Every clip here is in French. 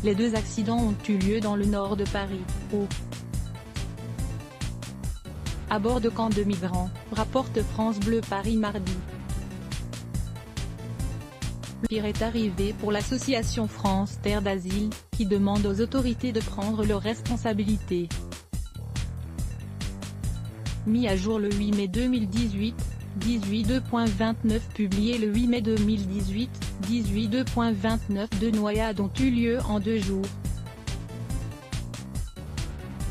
Les deux accidents ont eu lieu dans le nord de Paris, à bord de camps de migrants, rapporte France Bleu Paris mardi. Le pire est arrivé pour l'association France Terre d'Asile, qui demande aux autorités de prendre leurs responsabilités. Mis à jour le 8 mai 2018, 18.2.29 publié le 8 mai 2018, 18.2.29 Deux noyades ont eu lieu en 2 jours.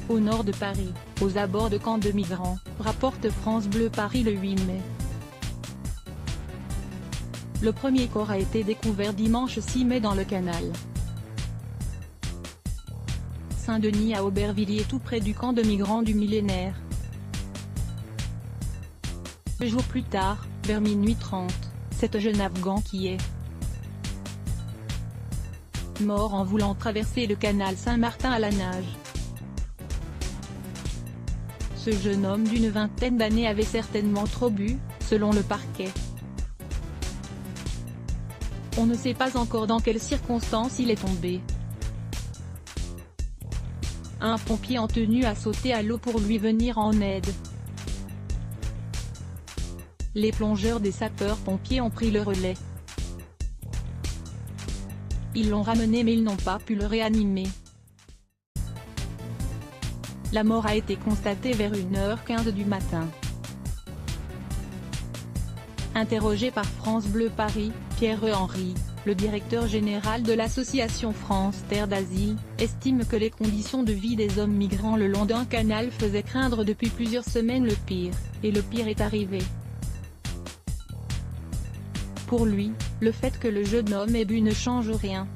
Au nord de Paris, aux abords de camps de migrants, rapporte France Bleu Paris le 8 mai. Le premier corps a été découvert dimanche 6 mai dans le canal Saint-Denis à Aubervilliers, tout près du camp de migrants du Millénaire. 2 jours plus tard, vers minuit 30, cet jeune Afghan qui est mort en voulant traverser le canal Saint-Martin à la nage. Ce jeune homme d'une vingtaine d'années avait certainement trop bu, selon le parquet. On ne sait pas encore dans quelles circonstances il est tombé. Un pompier en tenue a sauté à l'eau pour lui venir en aide. Les plongeurs des sapeurs-pompiers ont pris le relais. Ils l'ont ramené mais ils n'ont pas pu le réanimer. La mort a été constatée vers 1h15 du matin. Interrogé par France Bleu Paris, Pierre Henry, le directeur général de l'association France Terre d'Asile, estime que les conditions de vie des hommes migrants le long d'un canal faisaient craindre depuis plusieurs semaines le pire, et le pire est arrivé. Pour lui, le fait que le jeune homme ait bu ne change rien.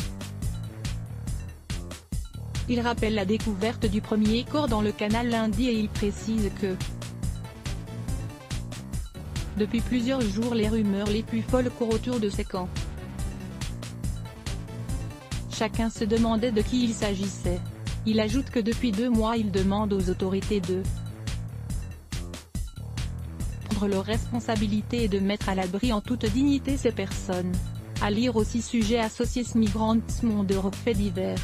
Il rappelle la découverte du premier corps dans le canal lundi et il précise que depuis plusieurs jours les rumeurs les plus folles courent autour de ces camps. Chacun se demandait de qui il s'agissait. Il ajoute que depuis 2 mois il demande aux autorités de prendre leurs responsabilités et de mettre à l'abri en toute dignité ces personnes. À lire aussi sujet Associés Migrants Monde Europe Faits divers.